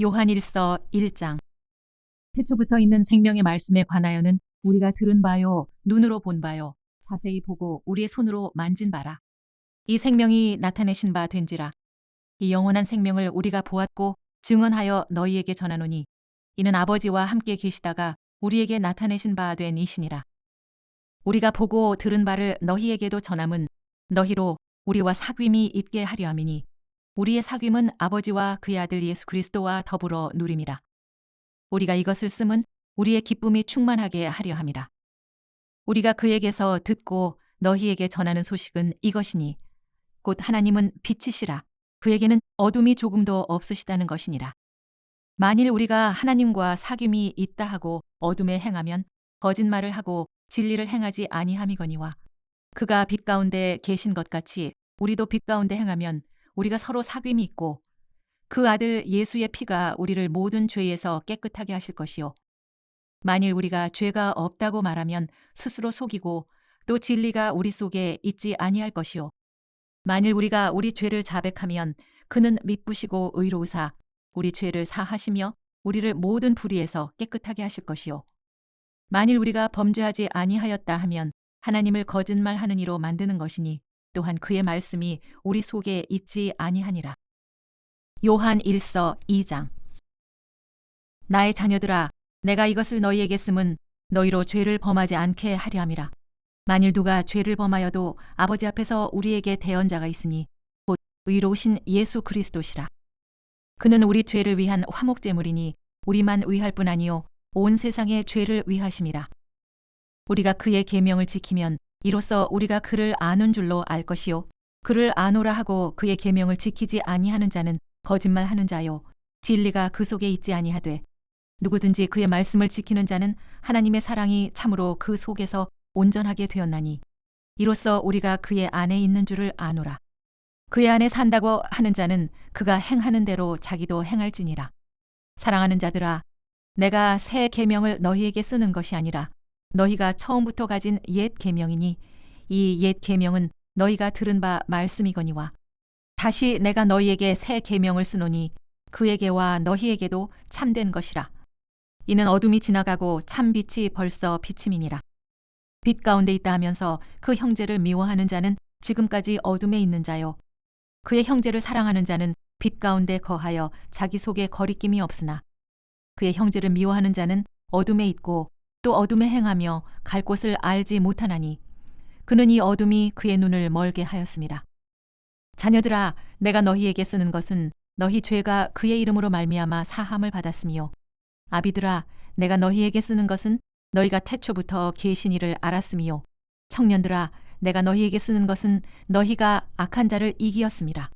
요한일서 1장. 태초부터 있는 생명의 말씀에 관하여는 우리가 들은 바요, 눈으로 본 바요, 자세히 보고 우리의 손으로 만진 바라. 이 생명이 나타내신 바 된지라. 이 영원한 생명을 우리가 보았고 증언하여 너희에게 전하노니 이는 아버지와 함께 계시다가 우리에게 나타내신 바 된 이시니라. 우리가 보고 들은 바를 너희에게도 전함은 너희로 우리와 사귐이 있게 하려 함이니 우리의 사귐은 아버지와 그의 아들 예수 그리스도와 더불어 누림이라. 우리가 이것을 쓰면 우리의 기쁨이 충만하게 하려 함이라. 우리가 그에게서 듣고 너희에게 전하는 소식은 이것이니 곧 하나님은 빛이시라. 그에게는 어둠이 조금도 없으시다는 것이니라. 만일 우리가 하나님과 사귐이 있다 하고 어둠에 행하면 거짓말을 하고 진리를 행하지 아니함이거니와 그가 빛 가운데 계신 것 같이 우리도 빛 가운데 행하면 우리가 서로 사귐이 있고 그 아들 예수의 피가 우리를 모든 죄에서 깨끗하게 하실 것이요. 만일 우리가 죄가 없다고 말하면 스스로 속이고 또 진리가 우리 속에 있지 아니할 것이요. 만일 우리가 우리 죄를 자백하면 그는 미쁘시고 의로우사 우리 죄를 사하시며 우리를 모든 불의에서 깨끗하게 하실 것이요. 만일 우리가 범죄하지 아니하였다 하면 하나님을 거짓말하는 이로 만드는 것이니 또한 그의 말씀이 우리 속에 있지 아니하니라. 요한일서 2장. 나의 자녀들아, 내가 이것을 너희에게 쓰면 너희로 죄를 범하지 않게 하려 함이라. 만일 누가 죄를 범하여도 아버지 앞에서 우리에게 대언자가 있으니 곧 의로우신 예수 그리스도시라. 그는 우리 죄를 위한 화목제물이니 우리만 위할 뿐 아니요 온 세상의 죄를 위하심이라. 우리가 그의 계명을 지키면 이로써 우리가 그를 아는 줄로 알 것이요 그를 아노라 하고 그의 계명을 지키지 아니하는 자는 거짓말하는 자요 진리가 그 속에 있지 아니하되 누구든지 그의 말씀을 지키는 자는 하나님의 사랑이 참으로 그 속에서 온전하게 되었나니 이로써 우리가 그의 안에 있는 줄을 아노라. 그의 안에 산다고 하는 자는 그가 행하는 대로 자기도 행할지니라. 사랑하는 자들아, 내가 새 계명을 너희에게 쓰는 것이 아니라 너희가 처음부터 가진 옛 계명이니 이 옛 계명은 너희가 들은 바 말씀이거니와 다시 내가 너희에게 새 계명을 쓰노니 그에게와 너희에게도 참된 것이라. 이는 어둠이 지나가고 참 빛이 벌써 비침이니라. 빛 가운데 있다 하면서 그 형제를 미워하는 자는 지금까지 어둠에 있는 자요 그의 형제를 사랑하는 자는 빛 가운데 거하여 자기 속에 거리낌이 없으나 그의 형제를 미워하는 자는 어둠에 있고 또 어둠에 행하며 갈 곳을 알지 못하나니 그는 이 어둠이 그의 눈을 멀게 하였습니다. 자녀들아, 내가 너희에게 쓰는 것은 너희 죄가 그의 이름으로 말미암아 사함을 받았으며 아비들아, 내가 너희에게 쓰는 것은 너희가 태초부터 계신 이를 알았으며 청년들아, 내가 너희에게 쓰는 것은 너희가 악한 자를 이기었습니다.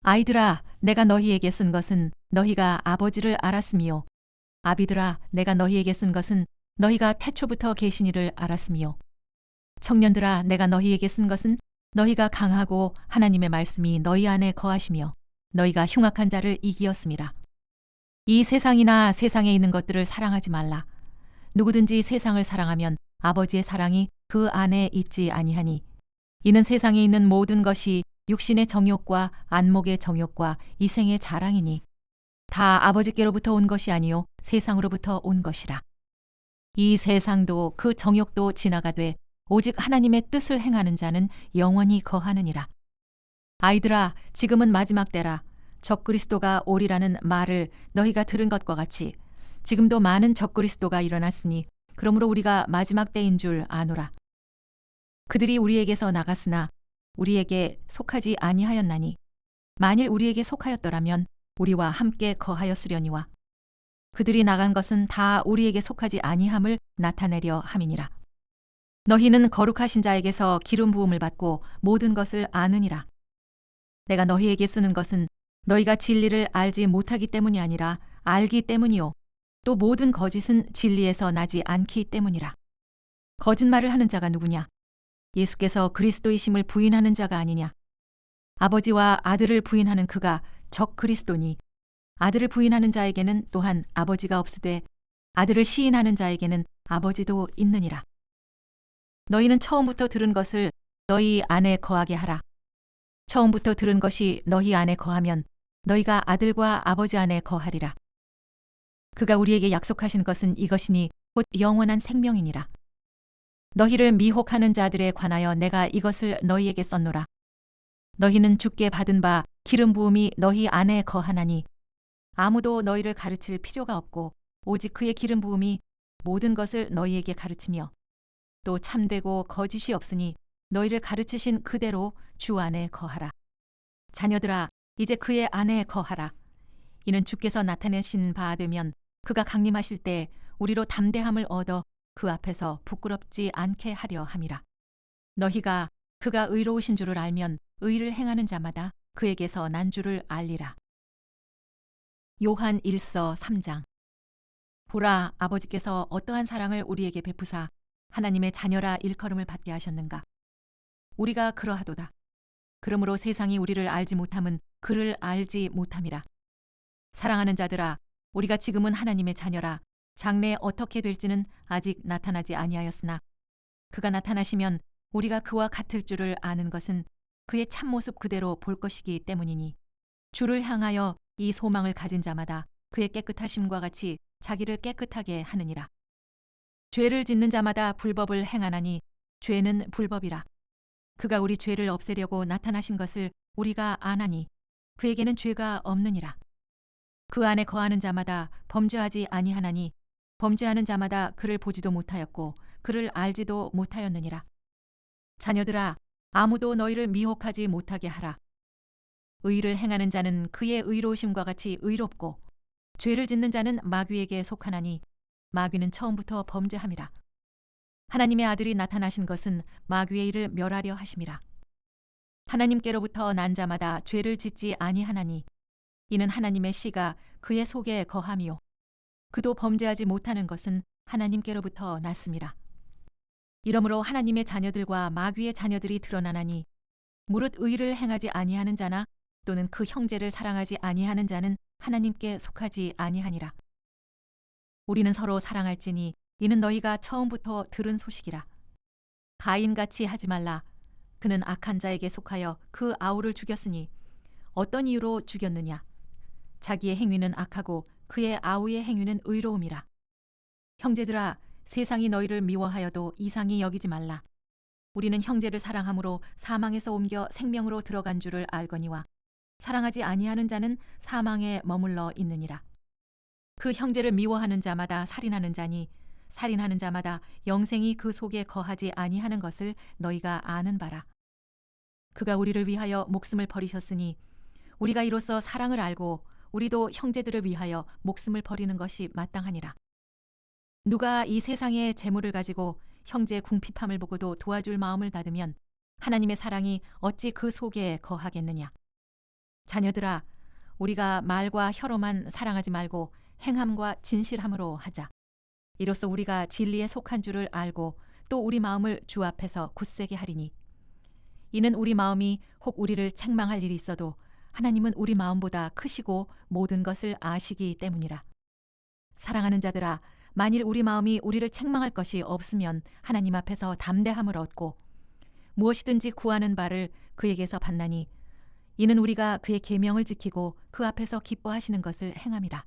아이들아, 내가 너희에게 쓴 것은 너희가 아버지를 알았으며 아비들아, 내가 너희에게 쓴 것은 너희가 태초부터 계신 이를 알았으며 청년들아, 내가 너희에게 쓴 것은 너희가 강하고 하나님의 말씀이 너희 안에 거하시며 너희가 흉악한 자를 이기었습니다. 이 세상이나 세상에 있는 것들을 사랑하지 말라. 누구든지 세상을 사랑하면 아버지의 사랑이 그 안에 있지 아니하니 이는 세상에 있는 모든 것이 육신의 정욕과 안목의 정욕과 이생의 자랑이니 다 아버지께로부터 온 것이 아니요 세상으로부터 온 것이라. 이 세상도 그 정욕도 지나가되 오직 하나님의 뜻을 행하는 자는 영원히 거하느니라. 아이들아, 지금은 마지막 때라. 적그리스도가 오리라는 말을 너희가 들은 것과 같이 지금도 많은 적그리스도가 일어났으니 그러므로 우리가 마지막 때인 줄 아노라. 그들이 우리에게서 나갔으나 우리에게 속하지 아니하였나니 만일 우리에게 속하였더라면 우리와 함께 거하였으려니와 그들이 나간 것은 다 우리에게 속하지 아니함을 나타내려 함이니라. 너희는 거룩하신 자에게서 기름 부음을 받고 모든 것을 아느니라. 내가 너희에게 쓰는 것은 너희가 진리를 알지 못하기 때문이 아니라 알기 때문이요 또 모든 거짓은 진리에서 나지 않기 때문이라. 거짓말을 하는 자가 누구냐? 예수께서 그리스도이심을 부인하는 자가 아니냐? 아버지와 아들을 부인하는 그가 적 그리스도니 아들을 부인하는 자에게는 또한 아버지가 없으되 아들을 시인하는 자에게는 아버지도 있느니라. 너희는 처음부터 들은 것을 너희 안에 거하게 하라. 처음부터 들은 것이 너희 안에 거하면 너희가 아들과 아버지 안에 거하리라. 그가 우리에게 약속하신 것은 이것이니 곧 영원한 생명이니라. 너희를 미혹하는 자들에 관하여 내가 이것을 너희에게 썼노라. 너희는 주께 받은 바 기름 부음이 너희 안에 거하나니 아무도 너희를 가르칠 필요가 없고 오직 그의 기름 부음이 모든 것을 너희에게 가르치며 또 참되고 거짓이 없으니 너희를 가르치신 그대로 주 안에 거하라. 자녀들아, 이제 그의 안에 거하라. 이는 주께서 나타내신 바 되면 그가 강림하실 때 우리로 담대함을 얻어 그 앞에서 부끄럽지 않게 하려 함이라. 너희가 그가 의로우신 줄을 알면 의를 행하는 자마다 그에게서 난 줄을 알리라. 요한 1서 3장. 보라, 아버지께서 어떠한 사랑을 우리에게 베푸사 하나님의 자녀라 일컬음을 받게 하셨는가. 우리가 그러하도다. 그러므로 세상이 우리를 알지 못함은 그를 알지 못함이라. 사랑하는 자들아, 우리가 지금은 하나님의 자녀라. 장래에 어떻게 될지는 아직 나타나지 아니하였으나 그가 나타나시면 우리가 그와 같을 줄을 아는 것은 그의 참모습 그대로 볼 것이기 때문이니 주를 향하여 이 소망을 가진 자마다 그의 깨끗하심과 같이 자기를 깨끗하게 하느니라. 죄를 짓는 자마다 불법을 행하나니 죄는 불법이라. 그가 우리 죄를 없애려고 나타나신 것을 우리가 아나니 그에게는 죄가 없느니라. 그 안에 거하는 자마다 범죄하지 아니하나니 범죄하는 자마다 그를 보지도 못하였고 그를 알지도 못하였느니라. 자녀들아, 아무도 너희를 미혹하지 못하게 하라. 의를 행하는 자는 그의 의로우심과 같이 의롭고 죄를 짓는 자는 마귀에게 속하나니 마귀는 처음부터 범죄함이라. 하나님의 아들이 나타나신 것은 마귀의 일을 멸하려 하심이라. 하나님께로부터 난 자마다 죄를 짓지 아니하나니 이는 하나님의 씨가 그의 속에 거함이요 그도 범죄하지 못하는 것은 하나님께로부터 났음이라. 이러므로 하나님의 자녀들과 마귀의 자녀들이 드러나나니 무릇 의를 행하지 아니하는 자나 또는 그 형제를 사랑하지 아니하는 자는 하나님께 속하지 아니하니라. 우리는 서로 사랑할지니 이는 너희가 처음부터 들은 소식이라. 가인같이 하지 말라. 그는 악한 자에게 속하여 그 아우를 죽였으니 어떤 이유로 죽였느냐? 자기의 행위는 악하고 그의 아우의 행위는 의로움이라. 형제들아, 세상이 너희를 미워하여도 이상히 여기지 말라. 우리는 형제를 사랑함으로 사망에서 옮겨 생명으로 들어간 줄을 알거니와 사랑하지 아니하는 자는 사망에 머물러 있느니라. 그 형제를 미워하는 자마다 살인하는 자니 살인하는 자마다 영생이 그 속에 거하지 아니하는 것을 너희가 아는 바라. 그가 우리를 위하여 목숨을 버리셨으니 우리가 이로써 사랑을 알고 우리도 형제들을 위하여 목숨을 버리는 것이 마땅하니라. 누가 이 세상의 재물을 가지고 형제의 궁핍함을 보고도 도와줄 마음을 닫으면 하나님의 사랑이 어찌 그 속에 거하겠느냐. 자녀들아, 우리가 말과 혀로만 사랑하지 말고 행함과 진실함으로 하자. 이로써 우리가 진리에 속한 줄을 알고 또 우리 마음을 주 앞에서 굳세게 하리니 이는 우리 마음이 혹 우리를 책망할 일이 있어도 하나님은 우리 마음보다 크시고 모든 것을 아시기 때문이라. 사랑하는 자들아, 만일 우리 마음이 우리를 책망할 것이 없으면 하나님 앞에서 담대함을 얻고 무엇이든지 구하는 바를 그에게서 받나니 이는 우리가 그의 계명을 지키고 그 앞에서 기뻐하시는 것을 행함이라.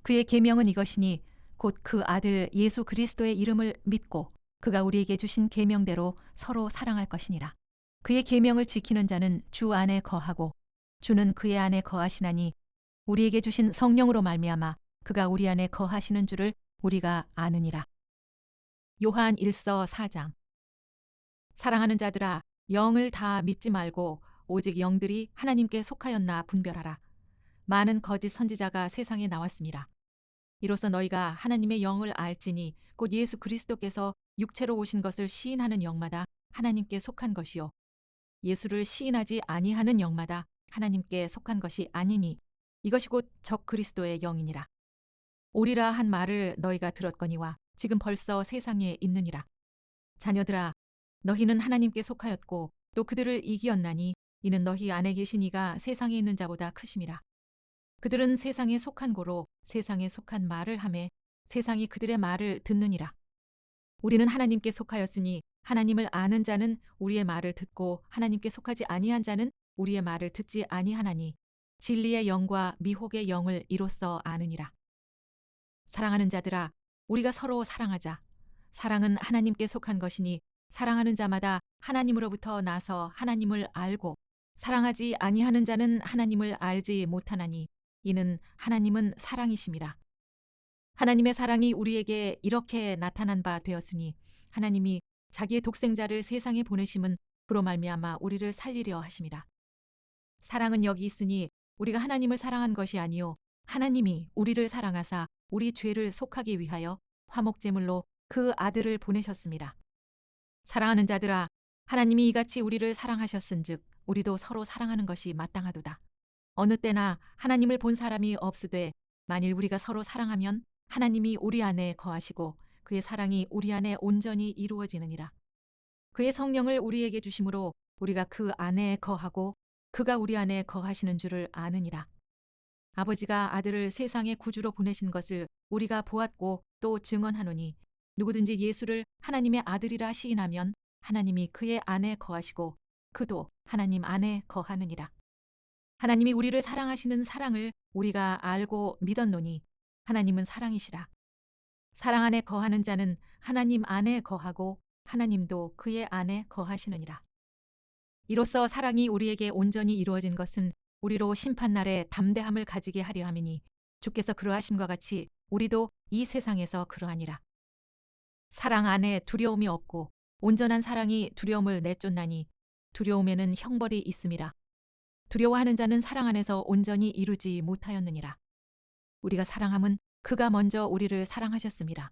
그의 계명은 이것이니 곧 그 아들 예수 그리스도의 이름을 믿고 그가 우리에게 주신 계명대로 서로 사랑할 것이니라. 그의 계명을 지키는 자는 주 안에 거하고 주는 그의 안에 거하시나니 우리에게 주신 성령으로 말미암아 그가 우리 안에 거하시는 줄을 우리가 아느니라. 요한 1서 4장. 사랑하는 자들아, 영을 다 믿지 말고 오직 영들이 하나님께 속하였나 분별하라. 많은 거짓 선지자가 세상에 나왔습니다. 이로써 너희가 하나님의 영을 알지니 곧 예수 그리스도께서 육체로 오신 것을 시인하는 영마다 하나님께 속한 것이요 예수를 시인하지 아니하는 영마다 하나님께 속한 것이 아니니 이것이 곧 적 그리스도의 영이니라. 오리라 한 말을 너희가 들었거니와 지금 벌써 세상에 있느니라. 자녀들아, 너희는 하나님께 속하였고 또 그들을 이기었나니 이는 너희 안에 계신 이가 세상에 있는 자보다 크심이라. 그들은 세상에 속한 고로 세상에 속한 말을 하매 세상이 그들의 말을 듣느니라. 우리는 하나님께 속하였으니 하나님을 아는 자는 우리의 말을 듣고 하나님께 속하지 아니한 자는 우리의 말을 듣지 아니하나니 진리의 영과 미혹의 영을 이로써 아느니라. 사랑하는 자들아, 우리가 서로 사랑하자. 사랑은 하나님께 속한 것이니 사랑하는 자마다 하나님으로부터 나서 하나님을 알고 사랑하지 아니하는 자는 하나님을 알지 못하나니 이는 하나님은 사랑이심이라. 하나님의 사랑이 우리에게 이렇게 나타난 바 되었으니 하나님이 자기의 독생자를 세상에 보내심은 그로 말미암아 우리를 살리려 하심이라. 사랑은 여기 있으니 우리가 하나님을 사랑한 것이 아니요 하나님이 우리를 사랑하사 우리 죄를 속하기 위하여 화목제물로 그 아들을 보내셨습니다. 사랑하는 자들아, 하나님이 이같이 우리를 사랑하셨은즉 우리도 서로 사랑하는 것이 마땅하도다. 어느 때나 하나님을 본 사람이 없으되 만일 우리가 서로 사랑하면 하나님이 우리 안에 거하시고 그의 사랑이 우리 안에 온전히 이루어지느니라. 그의 성령을 우리에게 주심으로 우리가 그 안에 거하고 그가 우리 안에 거하시는 줄을 아느니라. 아버지가 아들을 세상의 구주로 보내신 것을 우리가 보았고 또 증언하노니 누구든지 예수를 하나님의 아들이라 시인하면 하나님이 그의 안에 거하시고 그도 하나님 안에 거하느니라. 하나님이 우리를 사랑하시는 사랑을 우리가 알고 믿었노니 하나님은 사랑이시라. 사랑 안에 거하는 자는 하나님 안에 거하고 하나님도 그의 안에 거하시느니라. 이로써 사랑이 우리에게 온전히 이루어진 것은 우리로 심판날에 담대함을 가지게 하려 함이니 주께서 그러하심과 같이 우리도 이 세상에서 그러하니라. 사랑 안에 두려움이 없고 온전한 사랑이 두려움을 내쫓나니 두려움에는 형벌이 있음이라. 두려워하는 자는 사랑 안에서 온전히 이루지 못하였느니라. 우리가 사랑함은 그가 먼저 우리를 사랑하셨습니다.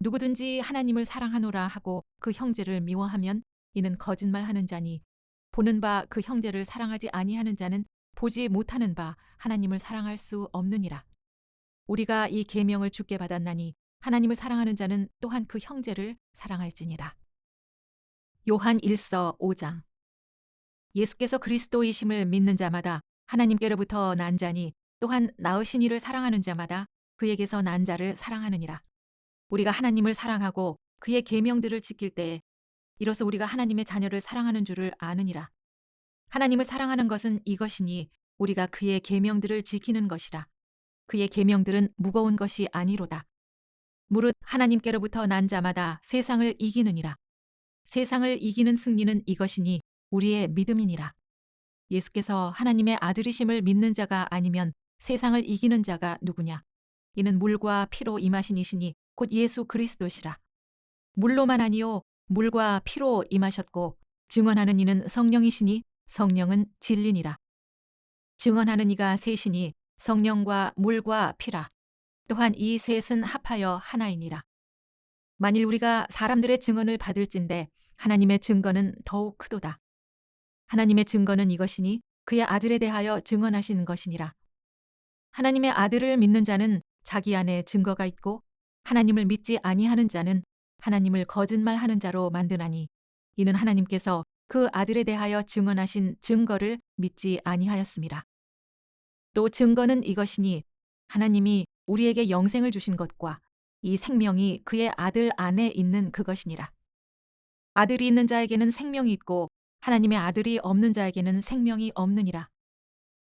누구든지 하나님을 사랑하노라 하고 그 형제를 미워하면 이는 거짓말하는 자니 보는 바 그 형제를 사랑하지 아니하는 자는 보지 못하는 바 하나님을 사랑할 수 없느니라. 우리가 이 계명을 주께 받았나니 하나님을 사랑하는 자는 또한 그 형제를 사랑할지니라. 요한 1서 5장. 예수께서 그리스도이심을 믿는 자마다 하나님께로부터 난 자니 또한 낳으신 이를 사랑하는 자마다 그에게서 난 자를 사랑하느니라. 우리가 하나님을 사랑하고 그의 계명들을 지킬 때에 이로써 우리가 하나님의 자녀를 사랑하는 줄을 아느니라. 하나님을 사랑하는 것은 이것이니 우리가 그의 계명들을 지키는 것이라. 그의 계명들은 무거운 것이 아니로다. 무릇 하나님께로부터 난 자마다 세상을 이기느니라. 세상을 이기는 승리는 이것이니 우리의 믿음이니라. 예수께서 하나님의 아들이심을 믿는 자가 아니면 세상을 이기는 자가 누구냐? 이는 물과 피로 임하신 이시니 곧 예수 그리스도시라. 물로만 아니요 물과 피로 임하셨고 증언하는 이는 성령이시니 성령은 진리니라. 증언하는 이가 셋이니 성령과 물과 피라. 또한 이 셋은 합하여 하나이니라. 만일 우리가 사람들의 증언을 받을진대 하나님의 증거는 더욱 크도다. 하나님의 증거는 이것이니 그의 아들에 대하여 증언하시는 것이니라. 하나님의 아들을 믿는 자는 자기 안에 증거가 있고 하나님을 믿지 아니하는 자는 하나님을 거짓말하는 자로 만드나니 이는 하나님께서 그 아들에 대하여 증언하신 증거를 믿지 아니하였음이라. 또 증거는 이것이니 하나님이 우리에게 영생을 주신 것과 이 생명이 그의 아들 안에 있는 그것이니라. 아들이 있는 자에게는 생명이 있고 하나님의 아들이 없는 자에게는 생명이 없느니라.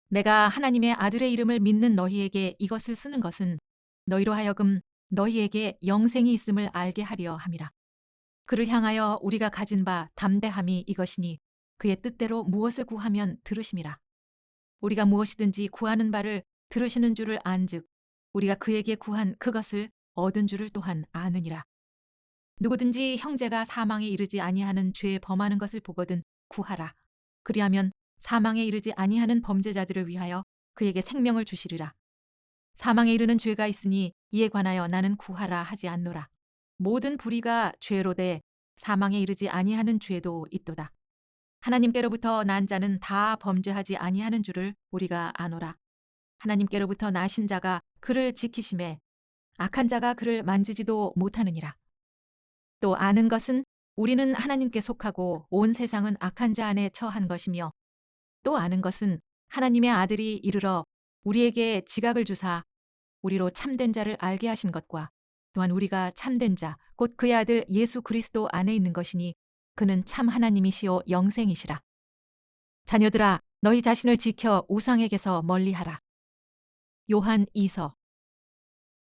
내가 하나님의 아들의 이름을 믿는 너희에게 이것을 쓰는 것은 너희로 하여금 너희에게 영생이 있음을 알게 하려 함이라. 그를 향하여 우리가 가진 바 담대함이 이것이니 그의 뜻대로 무엇을 구하면 들으심이라. 우리가 무엇이든지 구하는 바를 들으시는 줄을 안즉 우리가 그에게 구한 그것을 얻은 줄을 또한 아느니라. 누구든지 형제가 사망에 이르지 아니하는 죄에 범하는 것을 보거든 구하라. 그리하면 사망에 이르지 아니하는 범죄자들을 위하여 그에게 생명을 주시리라. 사망에 이르는 죄가 있으니 이에 관하여 나는 구하라 하지 않노라. 모든 불의가 죄로 돼 사망에 이르지 아니하는 죄도 있도다. 하나님께로부터 난 자는 다 범죄하지 아니하는 줄을 우리가 아노라. 하나님께로부터 나신 자가 그를 지키심에 악한 자가 그를 만지지도 못하느니라. 또 아는 것은 우리는 하나님께 속하고 온 세상은 악한 자 안에 처한 것이며 또 아는 것은 하나님의 아들이 이르러 우리에게 지각을 주사 우리로 참된 자를 알게 하신 것과 또한 우리가 참된 자 곧 그의 아들 예수 그리스도 안에 있는 것이니 그는 참 하나님이시요 영생이시라. 자녀들아 너희 자신을 지켜 우상에게서 멀리하라. 요한 2서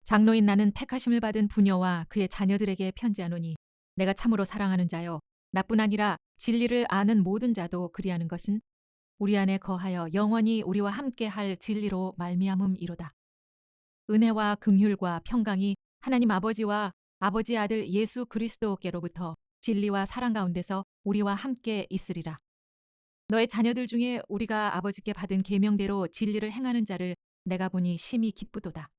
장로인 나는 택하심을 받은 부녀와 그의 자녀들에게 편지하노니 내가 참으로 사랑하는 자여 나뿐 아니라 진리를 아는 모든 자도 그리하는 것은 우리 안에 거하여 영원히 우리와 함께 할 진리로 말미암음이로다. 은혜와 긍휼과 평강이 하나님 아버지와 아버지의 아들 예수 그리스도께로부터 진리와 사랑 가운데서 우리와 함께 있으리라. 너의 자녀들 중에 우리가 아버지께 받은 계명대로 진리를 행하는 자를 내가 보니 심히 기쁘도다.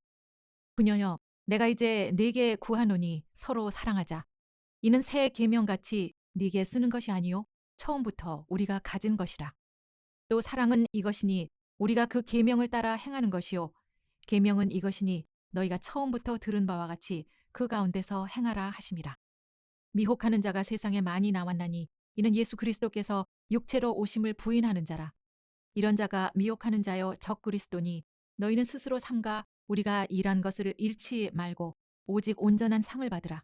부녀여, 내가 이제 네게 구하노니 서로 사랑하자. 이는 새 계명같이 네게 쓰는 것이 아니요 처음부터 우리가 가진 것이라. 또 사랑은 이것이니 우리가 그 계명을 따라 행하는 것이요 계명은 이것이니 너희가 처음부터 들은 바와 같이 그 가운데서 행하라 하심이라. 미혹하는 자가 세상에 많이 나왔나니 이는 예수 그리스도께서 육체로 오심을 부인하는 자라. 이런 자가 미혹하는 자여 적 그리스도니 너희는 스스로 삼가 우리가 일한 것을 잃지 말고 오직 온전한 상을 받으라.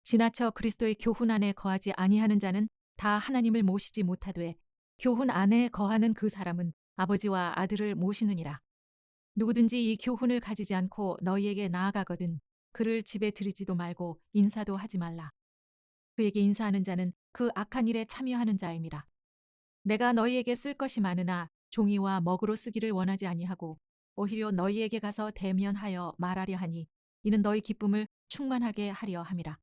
지나쳐 그리스도의 교훈 안에 거하지 아니하는 자는 다 하나님을 모시지 못하되 교훈 안에 거하는 그 사람은 아버지와 아들을 모시느니라. 누구든지 이 교훈을 가지지 않고 너희에게 나아가거든 그를 집에 들이지도 말고 인사도 하지 말라. 그에게 인사하는 자는 그 악한 일에 참여하는 자임이라. 내가 너희에게 쓸 것이 많으나 종이와 먹으로 쓰기를 원하지 아니하고 오히려 너희에게 가서 대면하여 말하려 하니 이는 너희 기쁨을 충만하게 하려 함이라.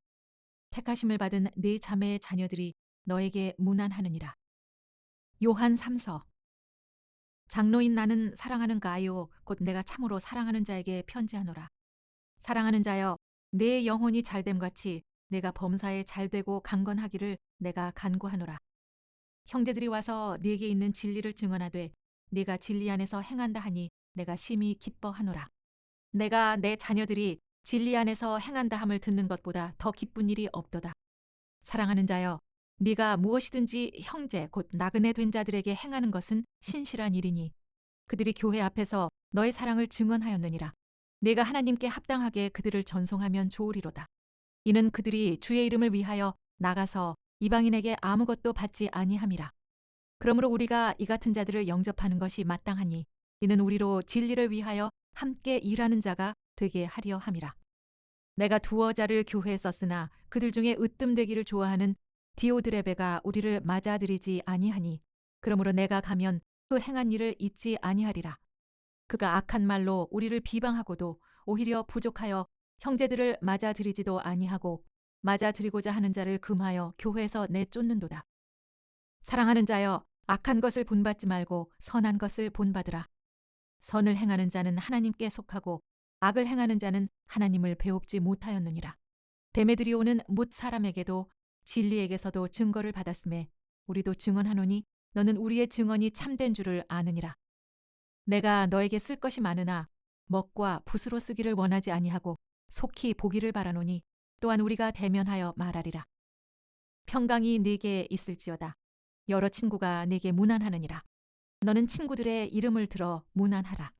택하심을 받은 네 자매의 자녀들이 너에게 문안하느니라. 요한 3서. 장로인 나는 사랑하는 가요 곧 내가 참으로 사랑하는 자에게 편지하노라. 사랑하는 자여, 내 영혼이 잘됨같이 내가 범사에 잘되고 강건하기를 내가 간구하노라. 형제들이 와서 네게 있는 진리를 증언하되 네가 진리 안에서 행한다 하니 내가 심히 기뻐하노라. 내가 내 자녀들이 진리 안에서 행한다 함을 듣는 것보다 더 기쁜 일이 없도다. 사랑하는 자여, 네가 무엇이든지 형제 곧 나그네 된 자들에게 행하는 것은 신실한 일이니 그들이 교회 앞에서 너의 사랑을 증언하였느니라. 네가 하나님께 합당하게 그들을 전송하면 좋으리로다. 이는 그들이 주의 이름을 위하여 나가서 이방인에게 아무것도 받지 아니함이라. 그러므로 우리가 이 같은 자들을 영접하는 것이 마땅하니 이는 우리로 진리를 위하여 함께 일하는 자가 되게 하려 함이라. 내가 두어 자를 교회에 썼으나 그들 중에 으뜸되기를 좋아하는 디오드레베가 우리를 맞아들이지 아니하니 그러므로 내가 가면 그 행한 일을 잊지 아니하리라. 그가 악한 말로 우리를 비방하고도 오히려 부족하여 형제들을 맞아들이지도 아니하고 맞아들이고자 하는 자를 금하여 교회에서 내쫓는도다. 사랑하는 자여, 악한 것을 본받지 말고 선한 것을 본받으라. 선을 행하는 자는 하나님께 속하고 악을 행하는 자는 하나님을 배웁지 못하였느니라. 데메드리오는 뭇 사람에게도 진리에게서도 증거를 받았음에 우리도 증언하노니 너는 우리의 증언이 참된 줄을 아느니라. 내가 너에게 쓸 것이 많으나 먹과 붓으로 쓰기를 원하지 아니하고 속히 보기를 바라노니 또한 우리가 대면하여 말하리라. 평강이 네게 있을지어다. 여러 친구가 네게 문안하느니라. 너는 친구들의 이름을 들어 문안하라.